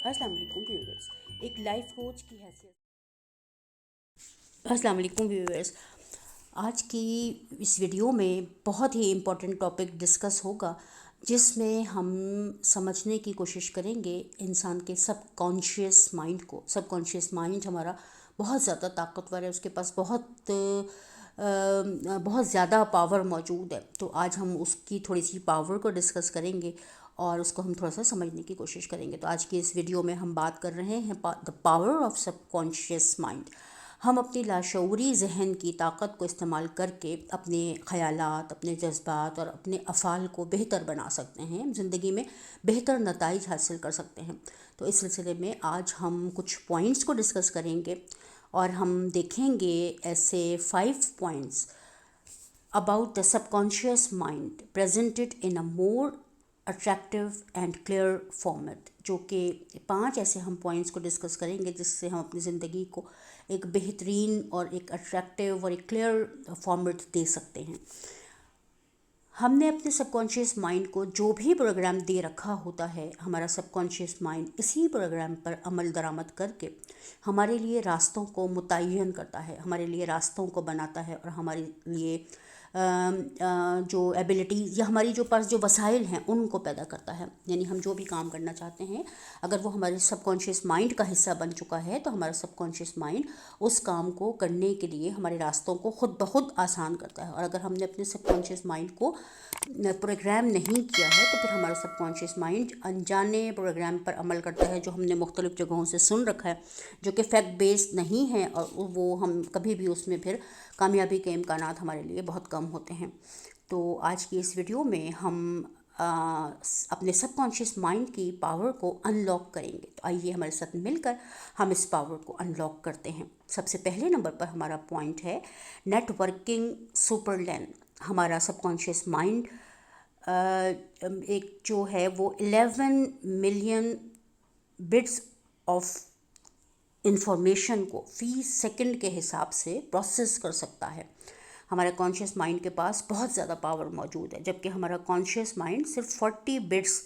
अस्सलाम वालेकुम व्यूअर्स। एक लाइफ कोच की हैसियत। अस्सलाम वालेकुम व्यूअर्स। आज की इस वीडियो में बहुत ही इम्पोर्टेंट टॉपिक डिस्कस होगा, जिसमें हम समझने की कोशिश करेंगे इंसान के सबकॉन्शियस माइंड को। सबकॉन्शियस माइंड हमारा बहुत ज़्यादा ताकतवर है, उसके पास बहुत ज़्यादा पावर मौजूद है। तो आज हम उसकी थोड़ी सी पावर को डिस्कस करेंगे और उसको हम थोड़ा सा समझने की कोशिश करेंगे। तो आज की इस वीडियो में हम बात कर रहे हैं the power of subconscious mind. हम अपनी लाशऊरी जहन की ताकत को इस्तेमाल करके अपने ख़यालात, अपने जज्बात और अपने अफ़ाल को बेहतर बना सकते हैं, ज़िंदगी में बेहतर नताइज हासिल कर सकते हैं। तो इस सिलसिले में आज हम कुछ पॉइंट्स को डिस्कस करेंगे और हम देखेंगे ऐसे 5 points about the subconscious mind presented in a more attractive and clear format। जो कि 5 ऐसे हम पॉइंट्स को डिस्कस करेंगे जिससे हम अपनी ज़िंदगी को एक बेहतरीन और एक अट्रैक्टिव और एक क्लियर फॉर्मेट दे सकते हैं। हमने अपने सबकॉन्शियस माइंड को जो भी प्रोग्राम दे रखा होता है, हमारा सबकॉन्शियस माइंड इसी प्रोग्राम पर अमल दरामद करके हमारे लिए रास्तों को मुतय्यन करता है, हमारे लिए रास्तों को बनाता है और हमारे लिए जो एबिलिटीज़ या हमारी जो पास जो वसाइल हैं उनको पैदा करता है। यानी हम जो भी काम करना चाहते हैं, अगर वो हमारे सबकॉन्शियस माइंड का हिस्सा बन चुका है तो हमारा सबकॉन्शियस माइंड उस काम को करने के लिए हमारे रास्तों को खुद ब खुद आसान करता है। और अगर हमने अपने सबकॉन्शियस माइंड को प्रोग्राम नहीं किया है तो फिर हमारा सबकॉन्शियस माइंड अनजाने प्रोग्राम पर अमल करता है, जो हमने मुख्तलिफ़ जगहों से सुन रखा है, जो कि फैक्ट बेस्ड नहीं है, और वो हम कभी भी उसमें फिर कामयाबी के इम्कानात हमारे लिए बहुत कम होते हैं। तो आज की इस वीडियो में हम अपने सबकॉन्शियस माइंड की पावर को अनलॉक करेंगे। तो आइए हमारे साथ मिलकर हम इस पावर को अनलॉक करते हैं। सबसे पहले नंबर पर हमारा पॉइंट है नेटवर्किंग सुपरलैन। हमारा सबकॉन्शियस माइंड एक जो है वो 11 मिलियन बिट्स ऑफ इंफॉर्मेशन को फ़ी सेकंड के हिसाब से प्रोसेस कर सकता है। हमारे कॉन्शियस माइंड के पास बहुत ज़्यादा पावर मौजूद है, जबकि हमारा कॉन्शियस माइंड सिर्फ 40 बिट्स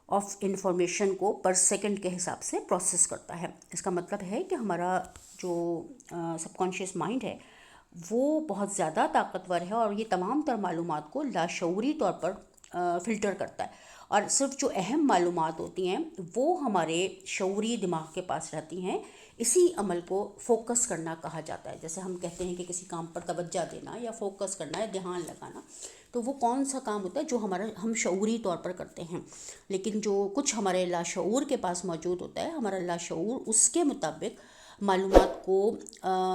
ऑफ इंफॉर्मेशन को पर सेकंड के हिसाब से प्रोसेस करता है। इसका मतलब है कि हमारा जो सबकॉन्शियस माइंड है वो बहुत ज़्यादा ताकतवर है और ये तमाम तर मालूमात को लाशऊरी तौर पर फ़िल्टर करता है। और सिर्फ जो अहम मालूमात होती हैं वो हमारे शऊरी दिमाग के पास रहती हैं। इसी अमल को फोकस करना कहा जाता है। जैसे हम कहते हैं कि किसी काम पर तवज्जो देना या फोकस करना या ध्यान लगाना, तो वो कौन सा काम होता है जो हम शऊरी तौर पर करते हैं। लेकिन जो कुछ हमारे लाशऊर के पास मौजूद होता है, हमारा लाशऊर उसके मुताबिक मालूमात को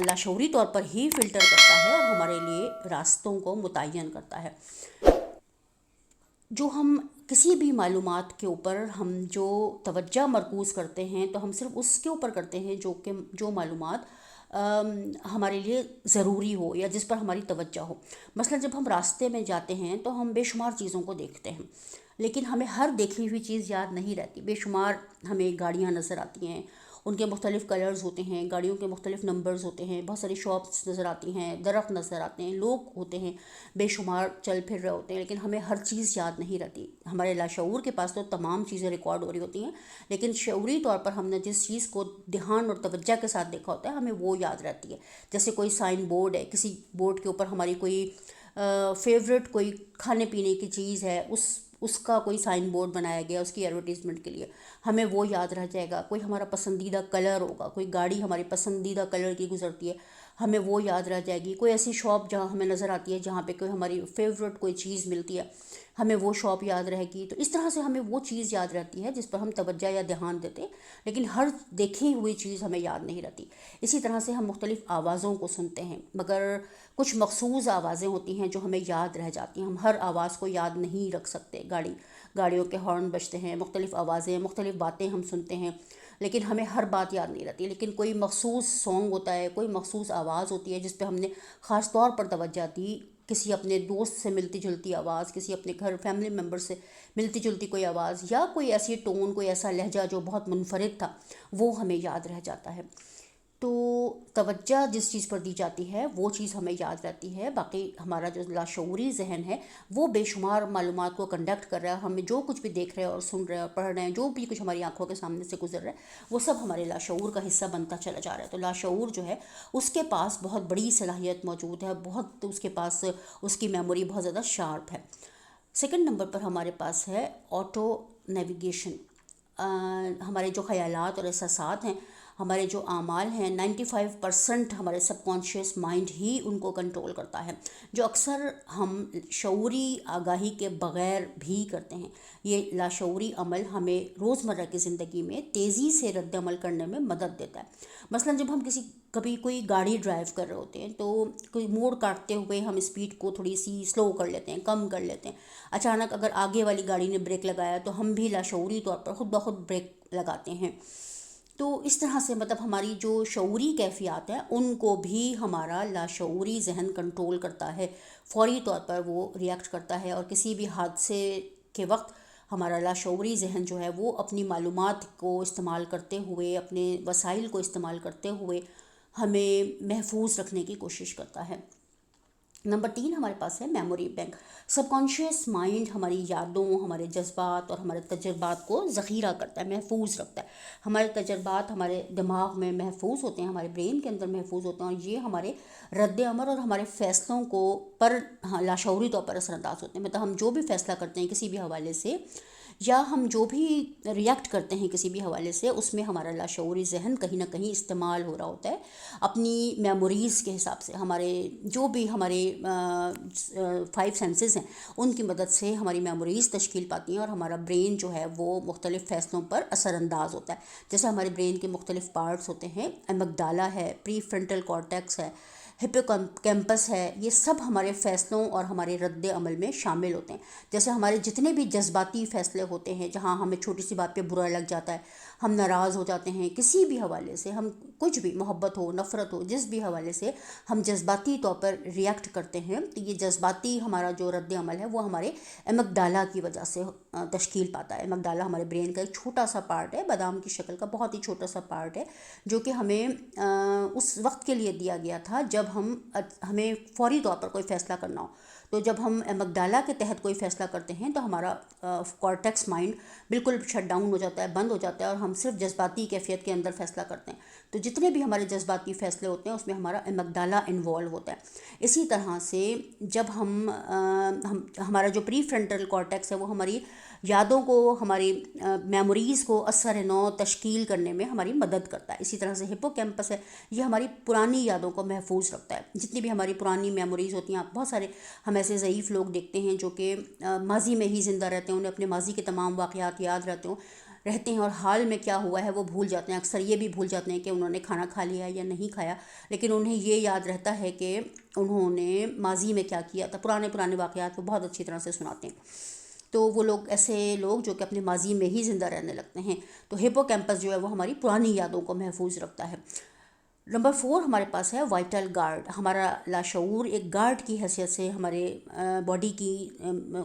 लाशऊरी तौर पर ही फ़िल्टर करता है और हमारे लिए रास्तों को मुतय्यन करता है। जो हम किसी भी मालूमात के ऊपर हम जो तवज्जो मरकूज़ करते हैं, तो हम सिर्फ उसके ऊपर करते हैं जो मालूमात हमारे लिए ज़रूरी हो या जिस पर हमारी तवज्जो हो। मसलन जब हम रास्ते में जाते हैं तो हम बेशुमार चीज़ों को देखते हैं, लेकिन हमें हर देखी हुई चीज़ याद नहीं रहती। बेशुमार हमें गाड़ियाँ नज़र आती हैं, उनके मुख्तलिफ़ कलर्स होते हैं, गाड़ियों के मुख्तलिफ़ नंबर्स होते हैं, बहुत सारी शॉप्स नज़र आती हैं, दरख्त नज़र आते हैं, लोग होते हैं, बेशुमार चल फिर रहे होते हैं, लेकिन हमें हर चीज़ याद नहीं रहती। हमारे लाशऊर के पास तो तमाम चीज़ें रिकॉर्ड हो रही होती हैं, लेकिन शऊरी तौर पर हमने जिस चीज़ को ध्यान और तवज्जो के साथ देखा होता है हमें वो याद रहती है। जैसे कोई साइन बोर्ड है, किसी बोर्ड के ऊपर हमारी कोई फेवरेट कोई खाने पीने की चीज़ है, उसका कोई साइन बोर्ड बनाया गया उसकी एडवर्टीज़मेंट के लिए, हमें वो याद रह जाएगा। कोई हमारा पसंदीदा कलर होगा, कोई गाड़ी हमारी पसंदीदा कलर की गुजरती है, हमें वो याद रह जाएगी। कोई ऐसी शॉप जहाँ हमें नज़र आती है जहाँ पे कोई हमारी फेवरेट कोई चीज़ मिलती है, हमें वो शॉप याद रहेगी। तो इस तरह से हमें वो चीज़ याद रहती है जिस पर हम तवज्जो या ध्यान देते हैं, लेकिन हर देखी हुई चीज़ हमें याद नहीं रहती। इसी तरह से हम मुख्तलिफ़ आवाज़ों को सुनते हैं, मगर कुछ मखसूस आवाज़ें होती हैं जो हमें याद रह जाती हैं। हम हर आवाज़ को याद नहीं रख सकते। गाड़ियों के हॉर्न बजते हैं, मुख्तलिफ़ आवाज़ें, मुख्तलिफ़ बातें हम सुनते हैं, लेकिन हमें हर बात याद नहीं रहती। लेकिन कोई मखसूस सॉन्ग होता है, कोई मखसूस आवाज़ होती है जिस पे हमने ख़ास तौर पर तवज्जो दी, किसी अपने दोस्त से मिलती जुलती आवाज़, किसी अपने घर फैमिली मेम्बर से मिलती जुलती कोई आवाज़, या कोई ऐसी टोन, कोई ऐसा लहजा जो बहुत मुनफरिद था, वो हमें याद रह जाता है। تو توجہ جس چیز پر دی جاتی ہے وہ چیز ہمیں یاد رہتی ہے، باقی ہمارا جو لاشعوری ذہن ہے وہ بے شمار معلومات کو کنڈکٹ کر رہا ہے، ہمیں جو کچھ بھی دیکھ رہے ہیں اور سن رہے ہیں اور پڑھ رہے ہیں، جو بھی کچھ ہماری آنکھوں کے سامنے سے گزر رہا ہے وہ سب ہمارے لاشعور کا حصہ بنتا چلا جا رہا ہے۔ تو لاشعور جو ہے اس کے پاس بہت بڑی صلاحیت موجود ہے، بہت اس کے پاس اس کی میموری بہت زیادہ شارپ ہے۔ سیکنڈ نمبر پر ہمارے پاس ہے آٹو نیویگیشن۔ ہمارے جو خیالات اور احساسات ہیں، ہمارے جو اعمال ہیں، 95% ہمارے سب کانشیس مائنڈ ہی ان کو کنٹرول کرتا ہے، جو اکثر ہم شعوری آگاہی کے بغیر بھی کرتے ہیں۔ یہ لاشعوری عمل ہمیں روزمرہ کی زندگی میں تیزی سے رد عمل کرنے میں مدد دیتا ہے۔ مثلاً جب ہم کبھی کوئی گاڑی ڈرائیو کر رہے ہوتے ہیں تو کوئی موڑ کاٹتے ہوئے ہم اسپیڈ کو تھوڑی سی سلو کر لیتے ہیں، کم کر لیتے ہیں۔ اچانک اگر آگے والی گاڑی نے بریک لگایا تو ہم بھی لاشعوری طور پر خود بخود بریک لگاتے ہیں۔ تو اس طرح سے ہماری جو شعوری کیفیات ہیں ان کو بھی ہمارا لاشعوری ذہن کنٹرول کرتا ہے، فوری طور پر وہ ریئیکٹ کرتا ہے، اور کسی بھی حادثے کے وقت ہمارا لاشعوری ذہن جو ہے وہ اپنی معلومات کو استعمال کرتے ہوئے، اپنے وسائل کو استعمال کرتے ہوئے ہمیں محفوظ رکھنے کی کوشش کرتا ہے۔ نمبر 3 ہمارے پاس ہے میموری بینک۔ سب کانشیس مائنڈ ہماری یادوں، ہمارے جذبات اور ہمارے تجربات کو ذخیرہ کرتا ہے، محفوظ رکھتا ہے۔ ہمارے تجربات ہمارے دماغ میں محفوظ ہوتے ہیں، ہمارے برین کے اندر محفوظ ہوتے ہیں، اور یہ ہمارے رد عمل اور ہمارے فیصلوں کو لاشعوری طور پر اثر انداز ہوتے ہیں۔ ہم جو بھی فیصلہ کرتے ہیں کسی بھی حوالے سے، یا ہم جو بھی ریئیکٹ کرتے ہیں کسی بھی حوالے سے، اس میں ہمارا لاشعوری ذہن کہیں نہ کہیں استعمال ہو رہا ہوتا ہے اپنی میموریز کے حساب سے۔ ہمارے جو بھی ہمارے 5 سینسز ہیں ان کی مدد سے ہماری میموریز تشکیل پاتی ہیں، اور ہمارا برین جو ہے وہ مختلف فیصلوں پر اثر انداز ہوتا ہے۔ جیسے ہمارے برین کے مختلف پارٹس ہوتے ہیں، ایمگڈالا ہے، پری فرنٹل کارٹیکس ہے، ہپو کیمپس ہے، یہ سب ہمارے فیصلوں اور ہمارے رد عمل میں شامل ہوتے ہیں۔ جیسے ہمارے جتنے بھی جذباتی فیصلے ہوتے ہیں، جہاں ہمیں چھوٹی سی بات پہ برا لگ جاتا ہے، ہم ناراض ہو جاتے ہیں کسی بھی حوالے سے، ہم کچھ بھی محبت ہو، نفرت ہو، جس بھی حوالے سے ہم جذباتی طور پر ریئیکٹ کرتے ہیں، تو یہ جذباتی ہمارا جو رد عمل ہے وہ ہمارے ایمگڈالا کی وجہ سے تشکیل پاتا ہے۔ ایمگڈالا ہمارے برین کا ایک چھوٹا سا پارٹ ہے، بادام کی شکل کا بہت ہی چھوٹا سا پارٹ ہے، جو کہ ہمیں اس وقت کے لیے دیا گیا تھا جب ہمیں فوری طور پر کوئی فیصلہ کرنا ہو۔ تو جب ہم ایمگڈالا کے تحت کوئی فیصلہ کرتے ہیں تو ہمارا کارٹیکس مائنڈ بالکل شٹ ڈاؤن ہو جاتا ہے، بند ہو جاتا ہے، اور ہم صرف جذباتی کیفیت کے اندر فیصلہ کرتے ہیں۔ تو جتنے بھی ہمارے جذباتی فیصلے ہوتے ہیں اس میں ہمارا ایمگڈالا انوالو ہوتا ہے۔ اسی طرح سے جب ہمارا جو پری فرنٹل کارٹیکس ہے وہ ہماری یادوں کو، ہماری میموریز کو اثر نو تشکیل کرنے میں ہماری مدد کرتا ہے۔ اسی طرح سے ہپو کیمپس ہے، یہ ہماری پرانی یادوں کو محفوظ رکھتا ہے۔ جتنی بھی ہماری پرانی میموریز ہوتی ہیں، بہت سارے ہم ایسے ضعیف لوگ دیکھتے ہیں جو کہ ماضی میں ہی زندہ رہتے ہیں، انہیں اپنے ماضی کے تمام واقعات یاد رہتے ہیں اور حال میں کیا ہوا ہے وہ بھول جاتے ہیں۔ اکثر یہ بھی بھول جاتے ہیں کہ انہوں نے کھانا کھا لیا یا نہیں کھایا، لیکن انہیں یہ یاد رہتا ہے کہ انہوں نے ماضی میں کیا کیا تھا۔ پرانے واقعات وہ بہت اچھی طرح سے سناتے ہیں۔ تو وہ لوگ، ایسے لوگ جو کہ اپنے ماضی میں ہی زندہ رہنے لگتے ہیں، تو ہپو کیمپس جو ہے وہ ہماری پرانی یادوں کو محفوظ رکھتا ہے۔ نمبر 4 ہمارے پاس ہے وائٹل گارڈ۔ ہمارا لاشعور ایک گارڈ کی حیثیت سے ہمارے باڈی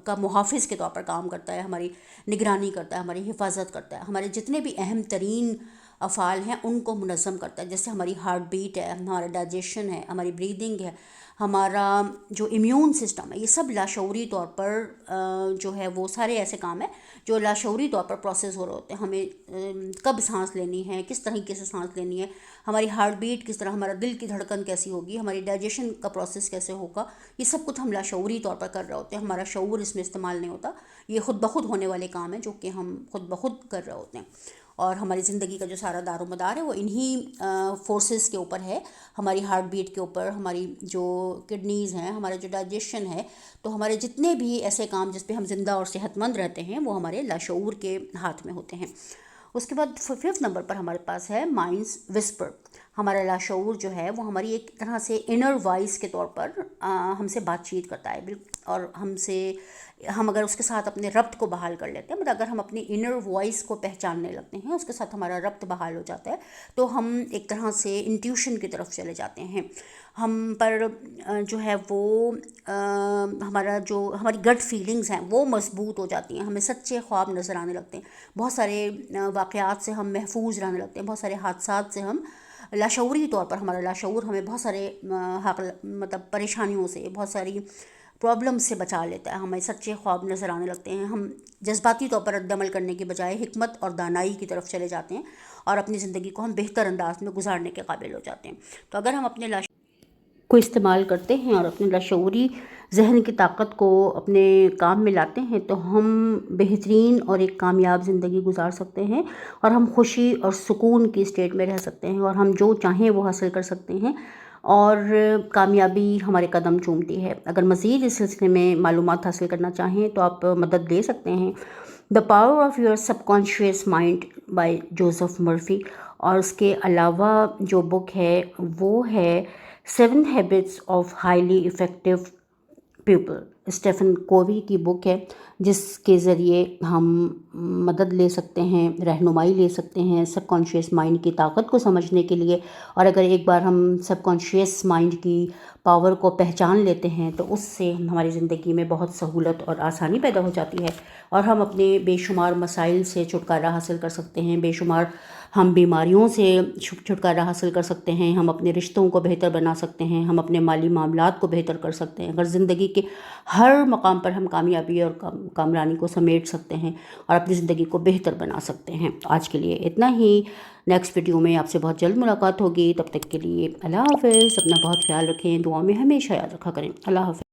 کا محافظ کے طور پر کام کرتا ہے، ہماری نگرانی کرتا ہے، ہماری حفاظت کرتا ہے، ہمارے جتنے بھی اہم ترین افعال ہیں ان کو منظم کرتا ہے۔ جیسے ہماری ہارٹ بیٹ ہے، ہمارا ڈائجیشن ہے، ہماری بریدنگ ہے، ہمارا جو امیون سسٹم ہے، یہ سب لاشعوری طور پر جو ہے وہ سارے ایسے کام ہیں جو لاشعوری طور پر پروسیس ہو رہے ہوتے ہیں۔ ہمیں کب سانس لینی ہے، کس طریقے سے سانس لینی ہے، ہماری ہارٹ بیٹ کس طرح، ہمارا دل کی دھڑکن کیسی ہوگی، ہماری ڈائجیشن کا پروسیس کیسے ہوگا، یہ سب کچھ ہم لاشعوری طور پر کر رہے ہوتے ہیں۔ ہمارا شعور اس میں استعمال نہیں ہوتا، یہ خود بخود ہونے والے کام ہیں جو کہ ہم خود بخود کر رہے ہوتے ہیں، اور ہماری زندگی کا جو سارا دار و مدار ہے وہ انہی فورسز کے اوپر ہے، ہماری ہارٹ بیٹ کے اوپر، ہماری جو کڈنیز ہیں، ہمارا جو ڈائجیشن ہے۔ تو ہمارے جتنے بھی ایسے کام جس پہ ہم زندہ اور صحت مند رہتے ہیں وہ ہمارے لاشعور کے ہاتھ میں ہوتے ہیں۔ اس کے بعد 5 نمبر پر ہمارے پاس ہے مائنڈس وسپر۔ ہمارا لاشعور جو ہے وہ ہماری ایک طرح سے انر وائس کے طور پر ہم سے بات چیت کرتا ہے، اور ہم اگر اس کے ساتھ اپنے ربط کو بحال کر لیتے ہیں، مطلب اگر ہم اپنی انر وائس کو پہچاننے لگتے ہیں، اس کے ساتھ ہمارا ربط بحال ہو جاتا ہے، تو ہم ایک طرح سے انٹیوشن کی طرف چلے جاتے ہیں۔ ہم پر جو ہے وہ ہماری گٹ فیلنگز ہیں وہ مضبوط ہو جاتی ہیں، ہمیں سچے خواب نظر آنے لگتے ہیں، بہت سارے واقعات سے ہم محفوظ رہنے لگتے ہیں، بہت سارے حادثات سے ہم लाशऊरी तौर पर हमारा लाशऊर हमें बहुत सारे मतलब परेशानियों से, बहुत सारी प्रॉब्लम से बचा लेता है। हमें सच्चे ख्वाब नज़र आने लगते हैं, हम जज्बाती तौर पर रद्दमल करने के बजाय हिकमत और दानाई की तरफ चले जाते हैं और अपनी ज़िंदगी को हम बेहतर अंदाज में गुजारने के काबिल हो जाते हैं। तो अगर हम अपने लाश को इस्तेमाल करते हैं और अपने लाशऊरी जहन की ताकत को अपने काम में लाते हैं तो हम बेहतरीन और एक कामयाब ज़िंदगी गुजार सकते हैं और हम खुशी और सुकून की स्टेट में रह सकते हैं और हम जो चाहें वो हासिल कर सकते हैं और कामयाबी हमारे कदम चूमती है। अगर मज़ीद इस सिलसिले में मालूमात हासिल करना चाहें तो आप मदद ले सकते हैं the power of your subconscious mind by Joseph Murphy. और उसके अलावा जो बुक है वो है 7 habits of highly effective people, Stephen Covey की बुक है, जिसके ज़रिए हम मदद ले सकते हैं, रहनुमाई ले सकते हैं सबकॉन्शियस माइंड की ताकत को समझने के लिए। और अगर एक बार हम सबकॉन्शियस माइंड की पावर को पहचान लेते हैं तो उससे हमारी ज़िंदगी में बहुत सहूलत और आसानी पैदा हो जाती है और हम अपने बेशुमार मसाइल से छुटकारा हासिल कर सकते हैं, बेशुमार हम बीमारियों से छुटकारा हासिल कर सकते हैं, हम अपने रिश्तों को बेहतर बना सकते हैं, हम अपने माली मामलात को बेहतर कर सकते हैं। अगर ज़िंदगी के हर मकाम पर हम कामयाबी और कामरानी को समेट सकते हैं और अपनी ज़िंदगी को बेहतर बना सकते हैं। आज के लिए इतना ही। नेक्स्ट वीडियो में आपसे बहुत जल्द मुलाकात होगी। तब तक के लिए अल्लाह हाफ़िज़। अपना बहुत ख्याल रखें, दुआ में हमेशा याद रखा करें। अल्लाह हाफ़िज़।